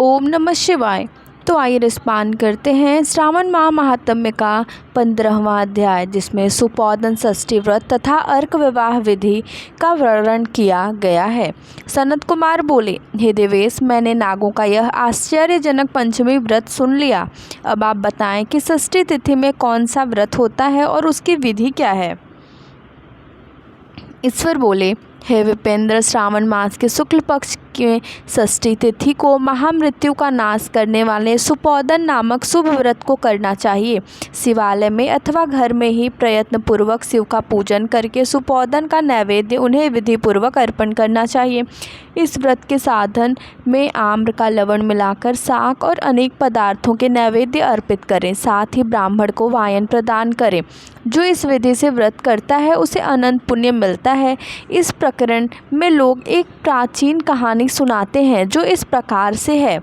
ओम नमः शिवाय। तो आइए रिस्पान करते हैं श्रावण माह महात्म्य का 15वां अध्याय, जिसमें सुपोदन षष्ठी व्रत तथा अर्क विवाह विधि का वर्णन किया गया है। सनत कुमार बोले, हे देवेश, मैंने नागों का यह आश्चर्यजनक पंचमी व्रत सुन लिया। अब आप बताएं कि षष्ठी तिथि में कौन सा व्रत होता है और उसकी विधि क्या है। ईश्वर बोले, हे विपेंद्र, श्रावण मास के शुक्ल पक्ष के षष्ठी तिथि को महामृत्यु का नाश करने वाले सुपोदन नामक शुभ व्रत को करना चाहिए। शिवालय में अथवा घर में ही प्रयत्न पूर्वक शिव का पूजन करके सुपोदन का नैवेद्य उन्हें विधि पूर्वक अर्पण करना चाहिए। इस व्रत के साधन में आम्र का लवण मिलाकर शाक और अनेक पदार्थों के नैवेद्य अर्पित करें। साथ ही ब्राह्मण को वायन प्रदान करें। जो इस विधि से व्रत करता है उसे अनंत पुण्य मिलता है। इस प्रकरण में लोग एक प्राचीन कहानी सुनाते हैं जो इस प्रकार से है।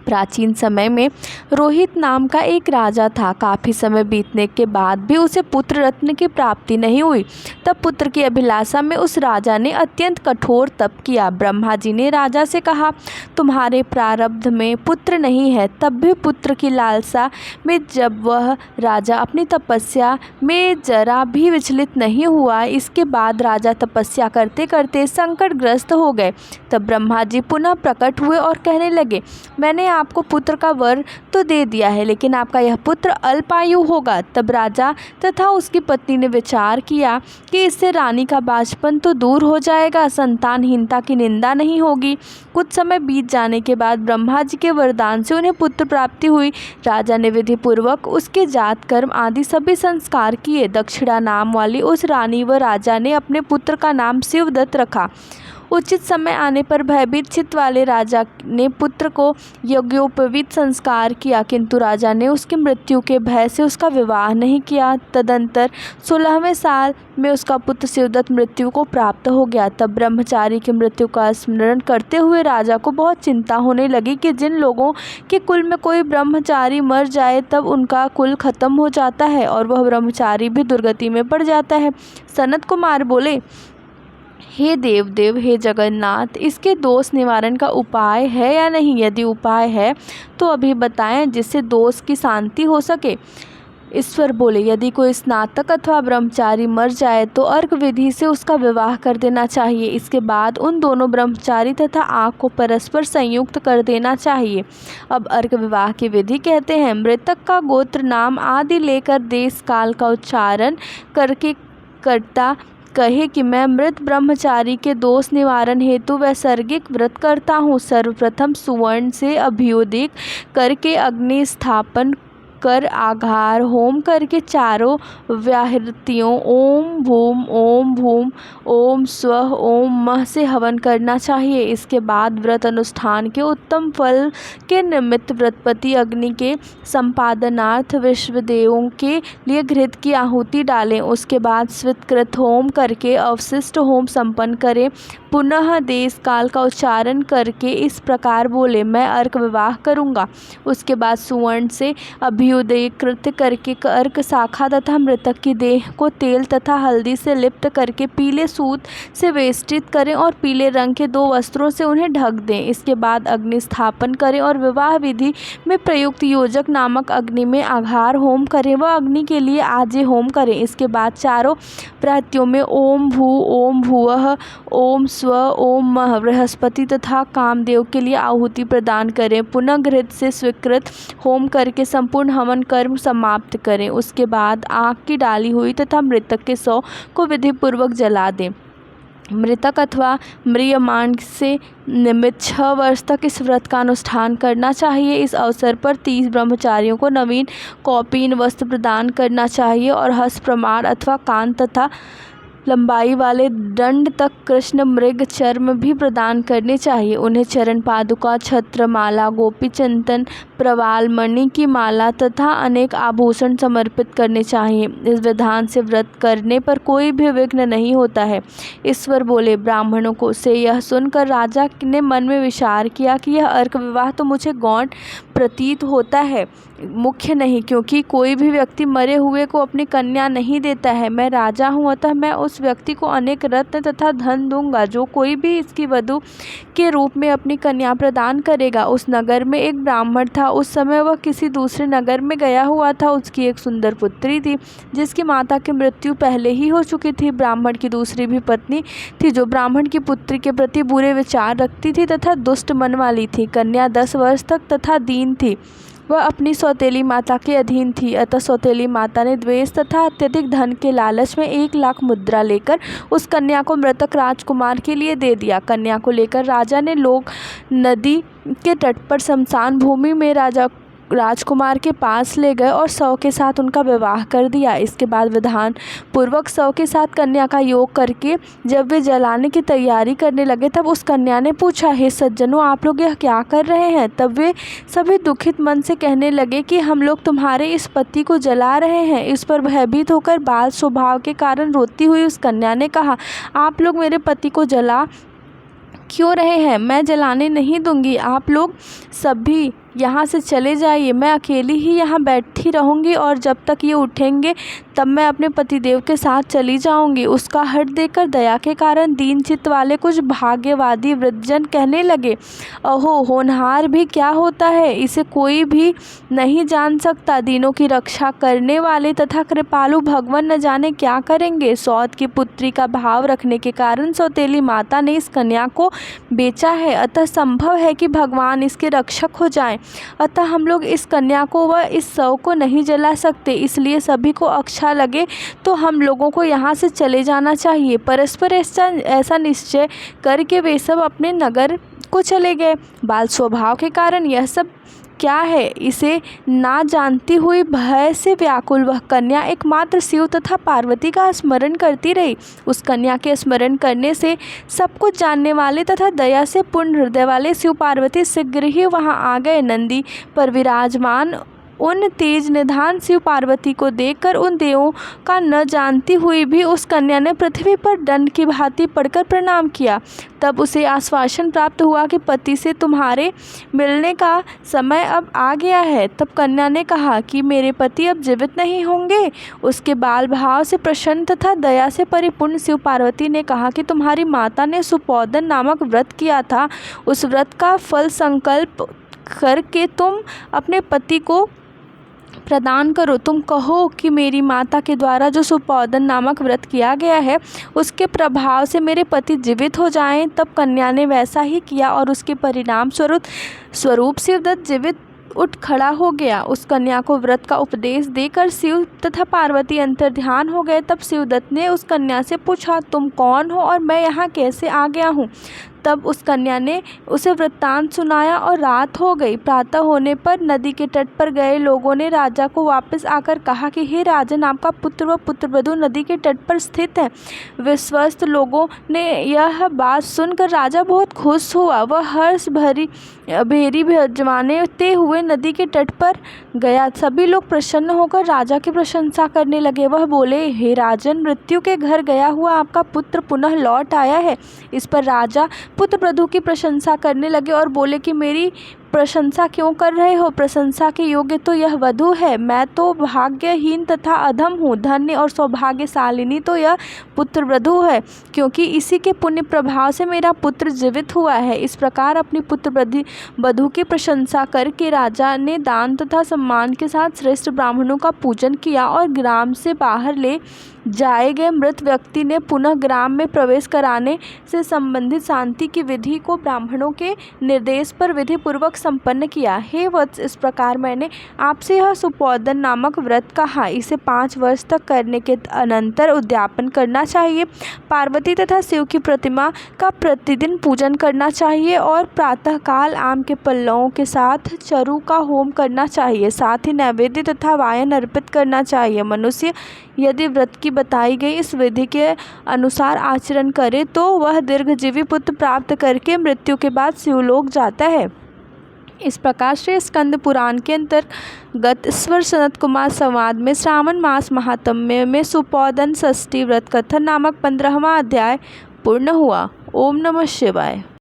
प्राचीन समय में रोहित नाम का एक राजा था। काफ़ी समय बीतने के बाद भी उसे पुत्र रत्न की प्राप्ति नहीं हुई। तब पुत्र की अभिलाषा में उस राजा ने अत्यंत कठोर तप किया। ब्रह्मा जी ने राजा से कहा, तुम्हारे प्रारब्ध में पुत्र नहीं है। तब भी पुत्र की लालसा में जब वह राजा अपनी तपस्या में जरा भी विचलित नहीं हुआ। इसके बाद राजा तपस्या करते करते संकटग्रस्त हो गए। तब ब्रह्मा जी पुनः प्रकट हुए और कहने लगे, मैंने आपको पुत्र का वर तो दे दिया है, लेकिन आपका यह पुत्र अल्पायु होगा। तब राजा तथा उसकी पत्नी ने विचार किया कि इससे रानी का बांझपन तो दूर हो जाएगा, संतानहीनता की निंदा नहीं होगी। कुछ समय बीत जाने के बाद ब्रह्मा जी के वरदान से उन्हें पुत्र प्राप्ति हुई। राजा ने विधि पूर्वक उसके जात कर्म आदि सभी संस्कार किए। दक्षिणा नाम वाली उस रानी व राजा ने अपने पुत्र का नाम शिवदत्त रखा। उचित समय आने पर भयभीत चित्त वाले राजा ने पुत्र को यज्ञोपवीत संस्कार किया, किंतु राजा ने उसकी मृत्यु के भय से उसका विवाह नहीं किया। तदंतर 16वें साल में उसका पुत्र शिवदत्त मृत्यु को प्राप्त हो गया। तब ब्रह्मचारी की मृत्यु का स्मरण करते हुए राजा को बहुत चिंता होने लगी कि जिन लोगों के कुल में कोई ब्रह्मचारी मर जाए तब उनका कुल खत्म हो जाता है और वह ब्रह्मचारी भी दुर्गति में पड़ जाता है। सनत कुमार बोले, हे देवदेव, हे जगन्नाथ, इसके दोष निवारण का उपाय है या नहीं? यदि उपाय है तो अभी बताएं, जिससे दोष की शांति हो सके। ईश्वर बोले, यदि कोई स्नातक अथवा ब्रह्मचारी मर जाए तो अर्क विधि से उसका विवाह कर देना चाहिए। इसके बाद उन दोनों ब्रह्मचारी तथा आँख को परस्पर संयुक्त कर देना चाहिए। अब अर्क विवाह की विधि कहते हैं, मृतक का गोत्र नाम आदि लेकर देश काल का उच्चारण करके कर्ता कहे कि मैं मृत ब्रह्मचारी के दोष निवारण हेतु वैसर्गिक व्रत करता हूँ। सर्वप्रथम सुवर्ण से अभ्युदक करके अग्नि स्थापन कर आघार होम करके चारों व्याहृतियों ओम भूम ओम स्वः ओम मह से हवन करना चाहिए। इसके बाद व्रत अनुष्ठान के उत्तम फल के निमित्त व्रतपति अग्नि के संपादनार्थ विश्वदेवों के लिए घृत की आहुति डालें। उसके बाद स्वीकृत होम करके अवशिष्ट होम संपन्न करें। पुनः देश काल का उच्चारण करके इस प्रकार बोले, मैं अर्क विवाह करूँगा। उसके बाद सुवर्ण से अभ्युदयकृत करके अर्क शाखा तथा मृतक की देह को तेल तथा हल्दी से लिप्त करके पीले सूत से वेष्टित करें और पीले रंग के 2 वस्त्रों से उन्हें ढक दें। इसके बाद अग्नि स्थापन करें और विवाह विधि में प्रयुक्त योजक नामक अग्नि में आघार होम करें व अग्नि के लिए आजे होम करें। इसके बाद चारों प्रहतियों में ओम भुवः ओम स्व ओम मह बृहस्पति तथा कामदेव के लिए आहुति प्रदान करें। पुनः घृत से स्वीकृत होम करके संपूर्ण हवन कर्म समाप्त करें। उसके बाद आग की डाली हुई तथा मृतक के शव को विधि पूर्वक जला दें। मृतक अथवा म्रियमाण से निमित्त 6 वर्ष तक इस व्रत का अनुष्ठान करना चाहिए। इस अवसर पर 30 ब्रह्मचारियों को नवीन कौपीन वस्त्र प्रदान करना चाहिए और हस्त प्रमाण अथवा कान तथा लंबाई वाले दंड तक कृष्ण मृग चर्म भी प्रदान करने चाहिए। उन्हें चरण पादुका, छत्र माला, गोपी चंदन, प्रवाल मणि की माला तथा अनेक आभूषण समर्पित करने चाहिए। इस विधान से व्रत करने पर कोई भी विघ्न नहीं होता है। ईश्वर बोले, ब्राह्मणों को से यह सुनकर राजा ने मन में विचार किया कि यह अर्क विवाह तो मुझे गौण प्रतीत होता है, मुख्य नहीं, क्योंकि कोई भी व्यक्ति मरे हुए को अपनी कन्या नहीं देता है। मैं राजा हूँ, अतः मैं उस व्यक्ति को अनेक रत्न तथा धन दूंगा जो कोई भी इसकी वधू के रूप में अपनी कन्या प्रदान करेगा। उस नगर में एक ब्राह्मण था। उस समय वह किसी दूसरे नगर में गया हुआ था। उसकी एक सुंदर पुत्री थी जिसकी माता की मृत्यु पहले ही हो चुकी थी। ब्राह्मण की दूसरी भी पत्नी थी जो ब्राह्मण की पुत्री के प्रति बुरे विचार रखती थी तथा दुष्ट मन वाली थी। कन्या 10 वर्ष तक तथा दीन थी। वह अपनी सौतेली माता के अधीन थी। अतः सौतेली माता ने द्वेष तथा अत्यधिक धन के लालच में 1 लाख मुद्रा लेकर उस कन्या को मृतक राजकुमार के लिए दे दिया। कन्या को लेकर राजा ने लोग नदी के तट पर शमशान भूमि में राजकुमार के पास ले गए और शव के साथ उनका विवाह कर दिया। इसके बाद विधान पूर्वक शव के साथ कन्या का योग करके जब वे जलाने की तैयारी करने लगे तब उस कन्या ने पूछा, हे सज्जनों, आप लोग यह क्या कर रहे हैं? तब वे सभी दुखित मन से कहने लगे कि हम लोग तुम्हारे इस पति को जला रहे हैं। इस पर भयभीत होकर बाल स्वभाव के कारण रोती हुई उस कन्या ने कहा, आप लोग मेरे पति को जला क्यों रहे हैं? मैं जलाने नहीं दूंगी। आप लोग सभी यहाँ से चले जाइए। मैं अकेली ही यहाँ बैठी रहूँगी और जब तक ये उठेंगे तब मैं अपने पतिदेव के साथ चली जाऊँगी। उसका हठ देखकर दया के कारण दीन चित्त वाले कुछ भाग्यवादी वृद्धजन कहने लगे, अहो, होनहार भी क्या होता है, इसे कोई भी नहीं जान सकता। दीनों की रक्षा करने वाले तथा कृपालु भगवान न जाने क्या करेंगे। सौत की पुत्री का भाव रखने के कारण सौतेली माता ने इस कन्या को बेचा है। अतः संभव है कि भगवान इसके रक्षक हो जाएं। अतः हम लोग इस कन्या को व इस शव को नहीं जला सकते। इसलिए सभी को अच्छा लगे तो हम लोगों को यहाँ से चले जाना चाहिए। परस्पर ऐसा निश्चय करके वे सब अपने नगर को चले गए। बाल स्वभाव के कारण यह सब क्या है इसे ना जानती हुई भय से व्याकुल वह कन्या एकमात्र शिव तथा पार्वती का स्मरण करती रही। उस कन्या के स्मरण करने से सब कुछ जानने वाले तथा दया से पूर्ण हृदय वाले शिव पार्वती शीघ्र ही वहां आ गए। नंदी पर विराजमान उन तेज निधान शिव पार्वती को देखकर उन देवों का न जानती हुई भी उस कन्या ने पृथ्वी पर दंड की भांति पड़कर प्रणाम किया। तब उसे आश्वासन प्राप्त हुआ कि पति से तुम्हारे मिलने का समय अब आ गया है। तब कन्या ने कहा कि मेरे पति अब जीवित नहीं होंगे। उसके बाल भाव से प्रसन्न तथा दया से परिपूर्ण शिव पार्वती ने कहा कि तुम्हारी माता ने सुपोदन नामक व्रत किया था। उस व्रत का फल संकल्प करके तुम अपने पति को प्रदान करो। तुम कहो कि मेरी माता के द्वारा जो सुपोदन नामक व्रत किया गया है उसके प्रभाव से मेरे पति जीवित हो जाएं। तब कन्या ने वैसा ही किया और उसके परिणाम स्वरूप शिवदत्त जीवित उठ खड़ा हो गया। उस कन्या को व्रत का उपदेश देकर शिव तथा पार्वती अंतर्ध्यान हो गए। तब शिवदत्त ने उस कन्या से पूछा, तुम कौन हो और मैं यहाँ कैसे आ गया हूँ? तब उस कन्या ने उसे वृत्तांत सुनाया और रात हो गई। प्रातः होने पर नदी के तट पर गए लोगों ने राजा को वापस आकर कहा कि हे राजन, आपका पुत्र व पुत्रवधू नदी के तट पर स्थित है। विश्वस्त लोगों ने यह बात सुनकर राजा बहुत खुश हुआ। वह हर्ष भेरी जमाते हुए नदी के तट पर गया। सभी लोग प्रसन्न होकर राजा की प्रशंसा करने लगे। वह बोले, हे राजन, मृत्यु के घर गया हुआ आपका पुत्र पुनः लौट आया है। इस पर राजा पुत्रवधू की प्रशंसा करने लगे और बोले कि मेरी प्रशंसा क्यों कर रहे हो? प्रशंसा के योग्य तो यह वधू है। मैं तो भाग्यहीन तथा अधम हूँ। धन्य और सौभाग्यशालिनी तो यह पुत्रवधू है, क्योंकि इसी के पुण्य प्रभाव से मेरा पुत्र जीवित हुआ है। इस प्रकार अपनी पुत्रवधू की प्रशंसा करके राजा ने दान तथा सम्मान के साथ श्रेष्ठ ब्राह्मणों का पूजन किया और ग्राम से बाहर ले जाए गए मृत व्यक्ति ने पुनः ग्राम में प्रवेश कराने से संबंधित शांति की विधि को ब्राह्मणों के निर्देश पर विधि पूर्वक संपन्न किया। हे वत्स, इस प्रकार मैंने आपसे यह सुपोदन नामक व्रत कहा। इसे 5 वर्ष तक करने के अनंतर उद्यापन करना चाहिए। पार्वती तथा शिव की प्रतिमा का प्रतिदिन पूजन करना चाहिए और प्रातःकाल आम के पल्लवों के साथ चरु का होम करना चाहिए। साथ ही नैवेद्य तथा वायन अर्पित करना चाहिए। मनुष्य यदि व्रत की बताई गई इस विधि के अनुसार आचरण करे तो वह दीर्घजीवी पुत्र प्राप्त करके मृत्यु के बाद शिवलोक जाता है। इस प्रकार श्री स्कंद पुराण के अंतर्गत ईश्वर सनत कुमार संवाद में श्रावण मास महात्म्य में सुपोदन षष्ठी व्रत कथन नामक 15वां अध्याय पूर्ण हुआ। ओम नमः शिवाय।